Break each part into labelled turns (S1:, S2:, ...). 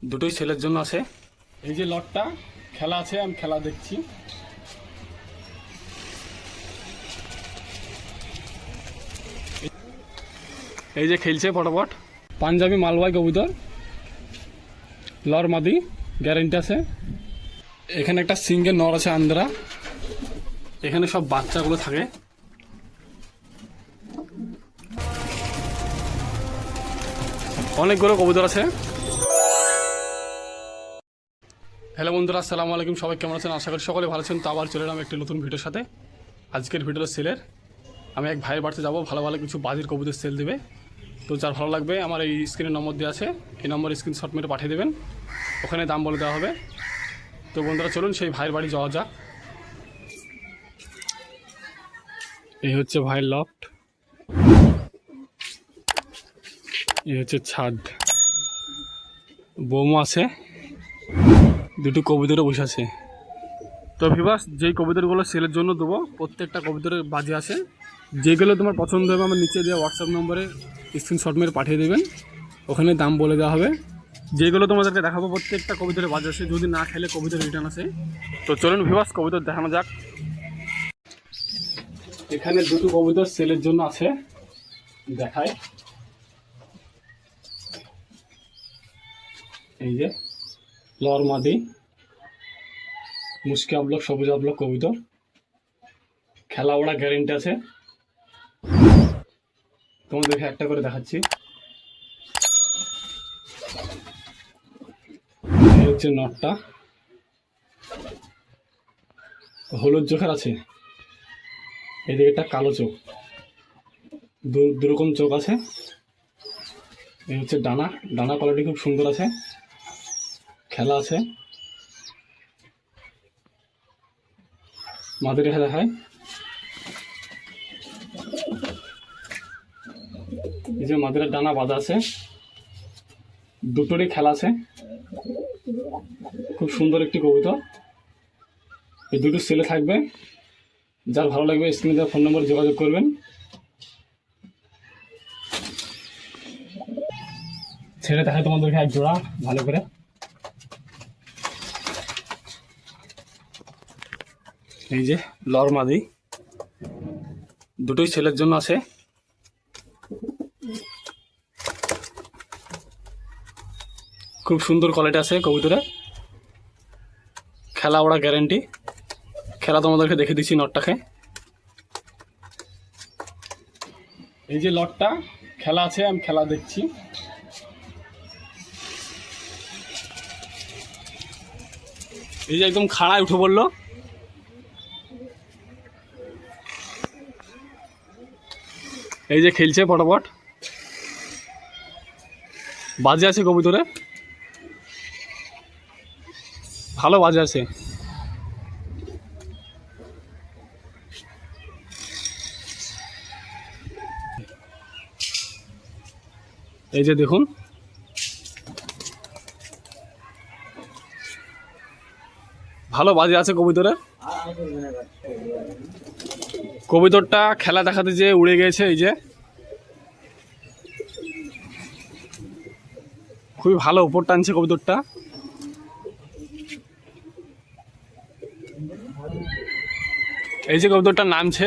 S1: দুটোই সেলের জন্য আছে। এই যে লটটা খেলা আছে, আমি খেলা দেখছি। এই যে খেলছে ফটাফট। পাঞ্জাবি মালবাই কবুতর, লর মাদি, গ্যারেন্টি আছে। এখানে একটা সিঙ্গেল নর আছে আন্দ্রা। এখানে সব বাচ্চাগুলো থাকে। অনেকগুলো কবুতর আছে। হ্যালো বন্ধুরা, আসসালামু আলাইকুম। সবাই কেমন আছেন? আশা করি সকলে ভালো আছেন। তো আবার চলে এলাম একটি নতুন ভিডিওর সাথে। আজকের ভিডিওটা সেলের। আমি এক ভাইয়ের বাড়িতে যাবো, ভালো ভালো কিছু বাজির কবুতর সেল দেবে। তো যার ভালো লাগবে আমার এই স্ক্রিনের নম্বর দেওয়া আছে, এই নম্বরে স্ক্রিনশট মেরে পাঠিয়ে দেবেন, ওখানে দাম বলে দেওয়া হবে। তো বন্ধুরা চলুন সেই ভাইয়ের বাড়ি যাওয়া যাক। এই হচ্ছে ভাইয়ের লফট, এই হচ্ছে ছাদ। বৌমা আছে, দুটো কবুতরও বসে আছে। তো ভিউয়ার্স, যেই কবুতরগুলো সেলের জন্য দেবো প্রত্যেকটা কবুতরের বাজে আছে। যেগুলো তোমার পছন্দ হবে আমার নিচে দেওয়া হোয়াটসঅ্যাপ নম্বরে স্ক্রিনশট মেরে পাঠিয়ে দেবেন, ওখানে দাম বলে দেওয়া হবে। যেগুলো তোমাদেরকে দেখাবো প্রত্যেকটা কবুতরের বাজে আছে, যদি না খেলে কবুতর রিটার্ন আছে। তো চলুন ভিউয়ার্স কবুতর দেখানো যাক। এখানে দুটো কবুতর সেলের জন্য আছে, দেখায়। এই যে লর মাদি, মুস্কি আবলক, সবুজ আবলক কবুতর, খেলা ওড়া গ্যারেন্টি আছে। তোমাদেরকে একটা করে দেখাচ্ছি। এই হচ্ছে নটটা, হলুদ চোখের আছে। এদিকে একটা কালো চোখ, দুরকম চোখ আছে। এই হচ্ছে ডানা, ডানা কোয়ালিটি খুব সুন্দর আছে, খেলা আছে। মাদি রেখে দেখায়। এই যে মাদির ডানা বাঁধা আছে, দুটোরই খেলা আছে। খুব সুন্দর একটি কবুতর। এই দুটো সেলে থাকবে, যার ভালো লাগবে স্ক্রিনে দেওয়া ফোন নম্বরে যোগাযোগ করবেন। ছেড়ে দেখায় তোমাদেরকে এক জোড়া ভালো করে। এই যে লর মাদি, দুটোই ছেলের জন্য আছে। খুব সুন্দর কোয়ালিটি আছে কবুতরে, খেলা ওড়া গ্যারেন্টি। খেলা তোমাদেরকে দেখে দিচ্ছি নটটাকে। এই যে লটটা খেলা আছে, আমি খেলা দেখছি। এই যে একদম খাড়ায় উঠে পড়লো। এই যে খেলছে ফটাফট, বাজে আছে কবুতরে, ভালো বাজে আছে। এই যে দেখুন, ভালো বাজে আছে কবুতরে। কবুতরটা খেলা দেখাতে যে উড়ে গেছে। এই যে খুবই ভালো উপর টানছে কবুতরটা। এই যে কবুতরটা নামছে,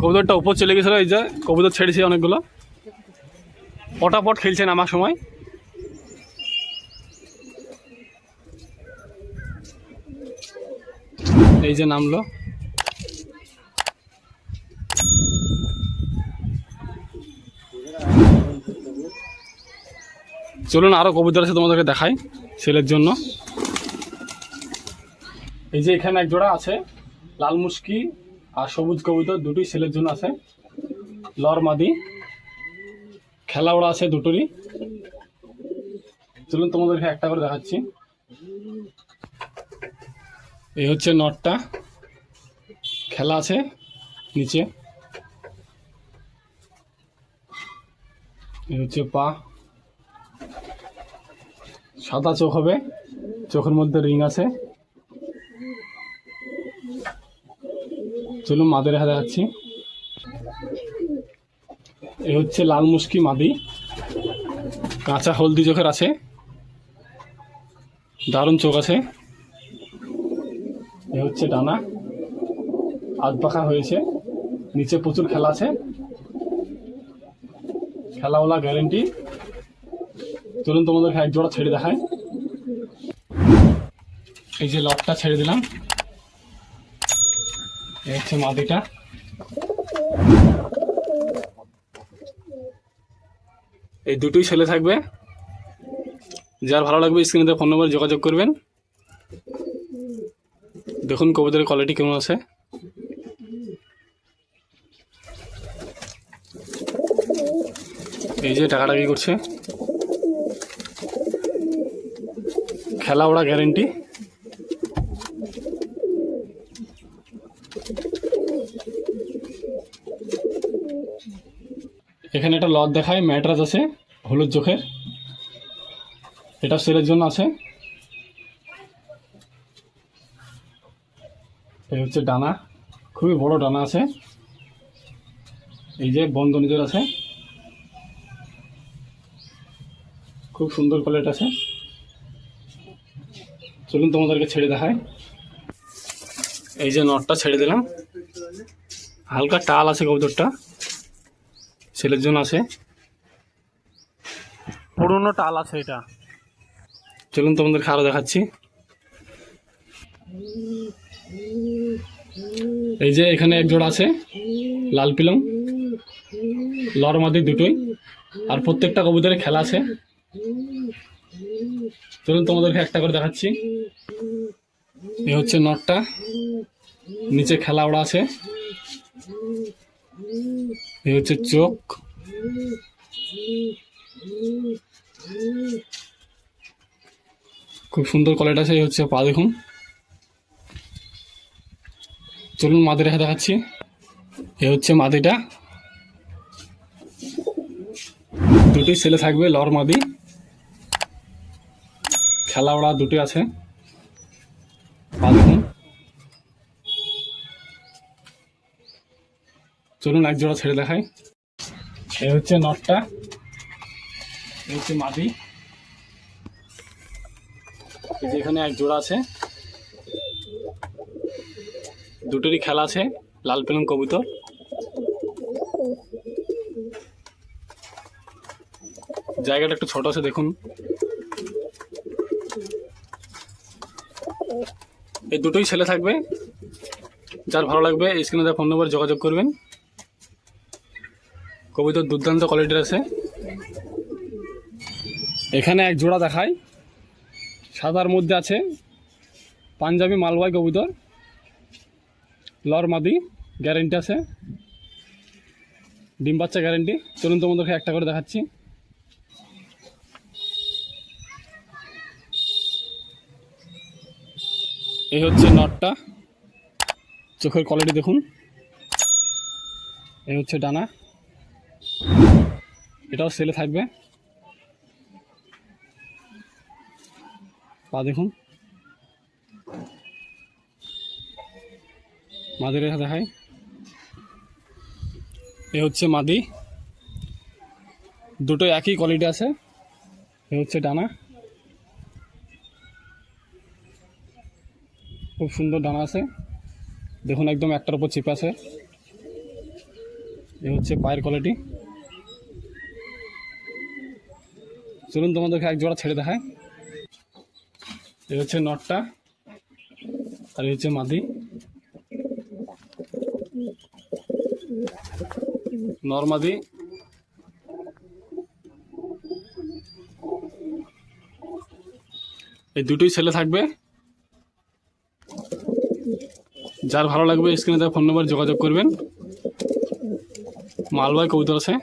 S1: কবুতরটা উপর চলে গেছিল। এই যে কবুতর ছেড়েছে অনেকগুলো, পটাপট খেলছে নামার সময়। এই যে নামলো। চলুন আরো কবুতর আছে তোমাদেরকে দেখাই সেলের জন্য। এই যে এখানে এক জোড়া আছে, লাল মুস্কি আর সবুজ কবুতর, দুটোই সেলের জন্য আছে। লর মাদি, খেলা ওড়া আছে দুটোরই। চলুন তোমাদেরকে একটা করে দেখাচ্ছি। এই হচ্ছে নটটা, খেলা আছে নিচে। এই হচ্ছে পা, সাদা চোখ হবে, চোখের মধ্যে রিং আছে। চলুন মাদের রেখা দেখাচ্ছি। এই হচ্ছে লাল মুস্কি মাদি, কাঁচা হলদি চোখের আছে, দারুণ চোখ আছে। এ হচ্ছে ডানা, আধ পাখা হয়েছে, নিচে প্রচুর খেলা আছে, খেলাওয়ালা গ্যারেন্টি। চলুন তোমাদেরকে এক জোড়া ছেড়ে দেখায়। এই যে লটটা ছেড়ে দিলাম, এই হচ্ছে মাদিটা। এই দুটোই ছেলে থাকবে, যার ভালো লাগবে স্ক্রিনে ফোন নম্বরে যোগাযোগ করবেন। দেখুন কবুতরের কোয়ালিটি কেমন আছে। এই যে টাকাটাকি করছে, খেলা ওড়া গ্যারেন্টি। এখানে একটা লট দেখায়, ম্যাট্রাস আছে হলুদ চোখের, এটা সেলের জন্য আছে। এই হচ্ছে ডানা, খুবই বড় ডানা আছে। এই যে বন্ধনীদের আছে, খুব সুন্দর কোয়ালিটি আছে। চলুন তোমাদেরকে ছেড়ে দেখায়। এই যে নটটা ছেড়ে দিলাম, হালকা টাল আছে কবুতরটা, ছেলের জন্য আছে, পুরনো টাল আছে এটা। চলুন তোমাদেরকে আরও দেখাচ্ছি। এই যে এখানে এক জোড়া আছে লাল পিলং, লর মাদি দুটোই, আর প্রত্যেকটা কবুতরে খেলা আছে। চলুন তোমাদেরকে একটা করে দেখাচ্ছি। এই হচ্ছে নটটা, নিচে খেলা ওড়া আছে। এই হচ্ছে চোখ, খুব সুন্দর কোয়ালিটি আছে। এই হচ্ছে পা, দেখুন। চলুন মাদি রেখে দেখাচ্ছি। এই হচ্ছে মাদিটা, দুটোই ছেলে থাকবে, লর মাদি, খেলা ওড়া দুটোই আছে, পা দেখুন। চলুন এক জোড়া ছেড়ে দেখাই। এই হচ্ছে নটটা, এই হচ্ছে মাদি। এই যে এখানে এক জোড়া আছে, দুটোরই খেলা আছে, লাল পেলং কবুতর। জায়গাটা একটু ছোট আছে, দেখুন। এই দুটোই ছেলে থাকবে, যার ভালো লাগবে স্ক্রিনে দেওয়া ফোন নম্বরে যোগাযোগ করবেন। কবুতর দুর্দান্ত কোয়ালিটির আছে। এখানে এক জোড়া দেখায়, সাদার মধ্যে আছে, পাঞ্জাবি মালওয়াই কবুতর, লর মাদি, গ্যারেন্টি আছে, ডিম বাচ্চা গ্যারেন্টি। চলুন তোমাদেরকে একটা করে দেখাচ্ছি। এই হচ্ছে নটটা, চোখের কোয়ালিটি দেখুন। এই হচ্ছে ডানা, এটাও সেলে থাকবে, পা দেখুন। মাদি রেখা দেখাই। এ হচ্ছে মাদি, দুটো একই কোয়ালিটি আছে। এ হচ্ছে ডানা, খুব সুন্দর ডানা আছে, দেখুন একদম একটার উপর চিপে আছে। এ হচ্ছে পায়ের কোয়ালিটি। চলুন তোমাদেরকে এক জোড়া ছেড়ে দেখায়। এ হচ্ছে নটটা, আর এই হচ্ছে মাদি, নরমাদি। এই দুটোই ছেলে থাকবে, যার ভালো লাগবে স্ক্রিনে দেওয়া ফোন নম্বরে যোগাযোগ করবেন। মালবাই কবুতর আছে।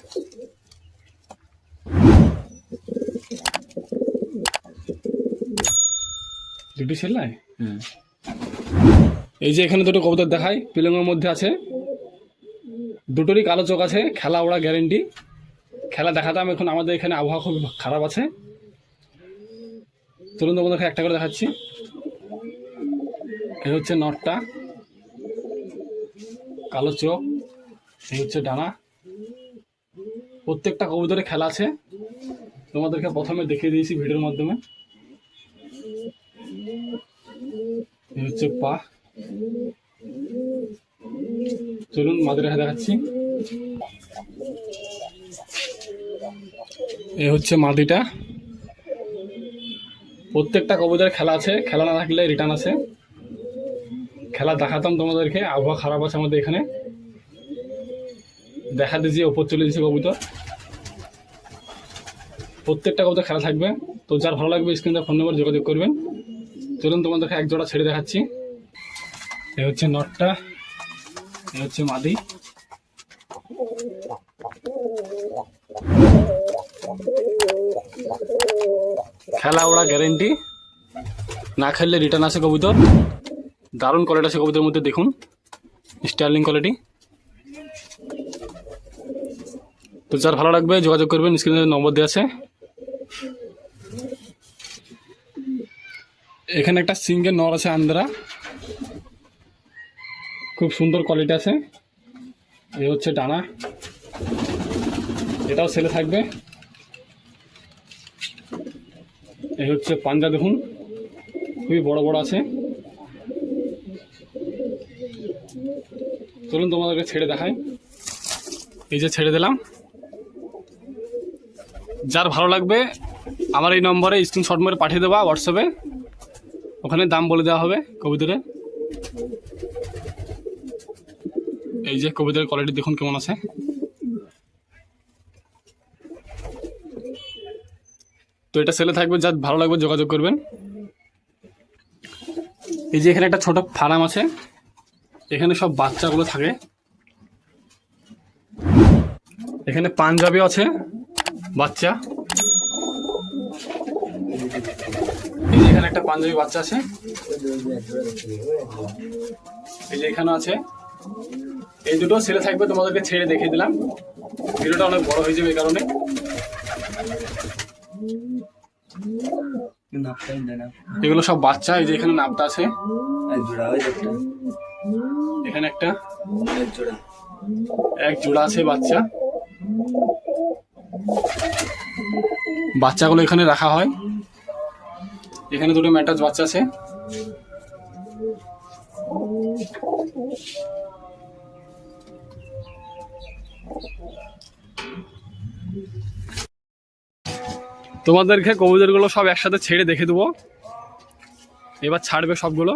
S1: দুটি ছেলে। এই যে এখানে দুটো কবুতর দেখায়, পিলংয়ের মধ্যে আছে, দুটোরই কালো চোখ আছে, খেলা ওড়া গ্যারেন্টি। খেলা দেখাতাম, এখন আমাদের এখানে আবহাওয়া খুব খারাপ আছে। চলুন তোমাদেরকে একটা করে দেখাচ্ছি। এই হচ্ছে নটটা, কালো চোখ, এই হচ্ছে ডানা। প্রত্যেকটা কবুতরে খেলা আছে, তোমাদেরকে প্রথমে দেখিয়ে দিয়েছি ভিডিওর মাধ্যমে। এই হচ্ছে পা। চলুন মাদের রেখে দেখাচ্ছি। এই হচ্ছে মাদিটা। প্রত্যেকটা কবুতরের খেলা আছে, খেলা না থাকলে রিটার্ন আছে। খেলা দেখাতাম তোমাদেরকে, আবহাওয়া খারাপ আছে আমাদের এখানে, দেখা দিয়েছি ওপর চলে দিয়েছে কবুতর। প্রত্যেকটা কবুতর খেলা থাকবে। তো যার ভালো লাগবে স্ক্রিনে ফোন নম্বর যোগাযোগ করবেন। চলুন তোমাদেরকে এক জোড়া ছেড়ে দেখাচ্ছি। এ হচ্ছে নটটা, এ হচ্ছে মাদি। খেলা ওরা গ্যারেন্টি, না খেললে রিটার্ন আছে কবুতর। দারুণ কোয়ালিটি আছে কবুতরের মধ্যে, দেখুন স্টার্লিং কোয়ালিটি। তো যার ভালো লাগবে যোগাযোগ করবেন, স্ক্রিনে নম্বর দেওয়া আছে। এখানে একটা সিঙ্গেল নর আছে আন্দ্রা, খুব সুন্দর কোয়ালিটি আছে। এই হচ্ছে ডানা, এটাও ছেলে থাকবে। এই হচ্ছে পাঞ্জা, দেখুন খুবই বড় বড় আছে। চলুন তোমাদেরকে ছেড়ে দেখাই। এই যে ছেড়ে দিলাম। যার ভালো লাগবে আমার এই নম্বরে স্ক্রিনশট মেরে পাঠিয়ে দেওয়া হোয়াটসঅ্যাপে, ওখানে দাম বলে দেওয়া হবে কবুতরের। এই যে কবুতরের কোয়ালিটি দেখুন কেমন আছে। তো এটা ছেলে থাকবে, যার ভালো লাগবে যোগাযোগ করবেন। এই যে এখানে একটা ছোট ফার্ম আছে, এখানে সব বাচ্চাগুলো থাকে। এখানে পাঞ্জাবি আছে বাচ্চা। এই যে এখানে একটা পাঞ্জাবি বাচ্চা আছে, এই যে এখানে আছে। এই দুটো ছেলে থাকবে, তোমাদেরকে ছেড়ে দেখিয়ে দিলাম। ভিডিওটা অনেক বড় হয়ে যাবে এই কারণে। এগুলো সব বাচ্চা। এই যে এখানে নাপটা আছে, এখানে একটা এক জোড়া আছে বাচ্চা। বাচ্চাগুলো এখানে রাখা হয়। এখানে দুটো ম্যাটাস বাচ্চা আছে। তোমাদেরকে কবুতরগুলো সব একসাথে ছেড়ে দেখে দেবো। এবার ছাড়বে সবগুলো।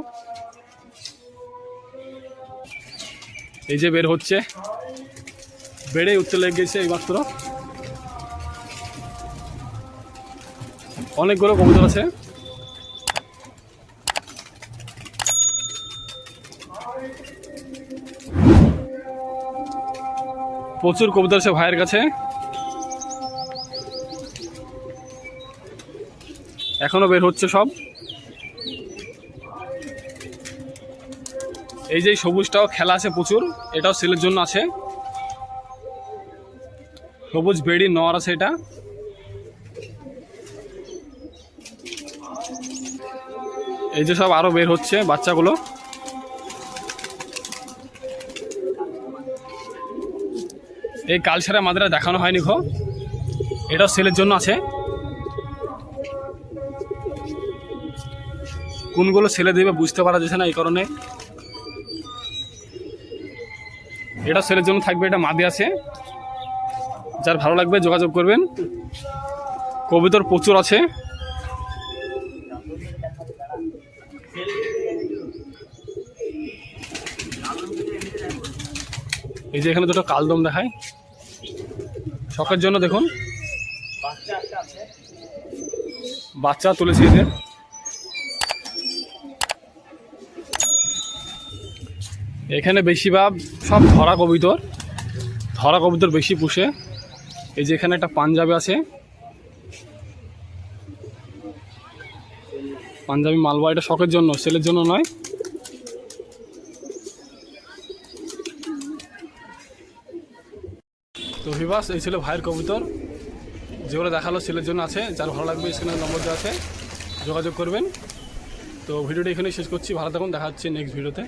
S1: এই যে বের হচ্ছে, বেড়ে উঠতে লেগে গেছে এই মাত্র। অনেকগুলো কবুতর আছে। প্রচুর কবুতর আছে ভাইয়ের কাছে। এখনো বের হচ্ছে সব। এই যে সবুজটাও খেলা আছে প্রচুর, এটাও সেলের জন্য আছে। সবুজ বেড়ি নর আছে এটা। এই যে সব আরো বের হচ্ছে বাচ্চাগুলো। এই কালচারে আমাদের দেখানো হয়নি খো, এটাও সেলের জন্য আছে। কোনগুলো ছেলে দেবে বুঝতে পারা যাচ্ছে না, এই কারণে। এটা ছেলের জন্য থাকবে, এটা মাদি আছে। যার ভালো লাগবে যোগাযোগ করবেন। কবুতর প্রচুর আছে। এই যে এখানে দুটো কালদম দেখায় শখের জন্য, দেখুন বাচ্চা তুলেছে এদের। এখানে বেশিরভাগ সব ধরা কবুতর বেশি পুষে। এই যে এখানে একটা পাঞ্জাবি আছে, পাঞ্জাবি মালবা। এটা শখের জন্য, সেলের জন্য নয়। তো ভিভাস, এই ছিল ভাইয়ের কবুতর, যেগুলো দেখালো সেলের জন্য আছে। যার ভালো লাগবে স্ক্রিনে নম্বর দেওয়া আছে, যোগাযোগ করবেন। তো ভিডিওটা এখানেই শেষ করছি। ভালো থাকুন, দেখা হচ্ছে নেক্সট ভিডিওতে।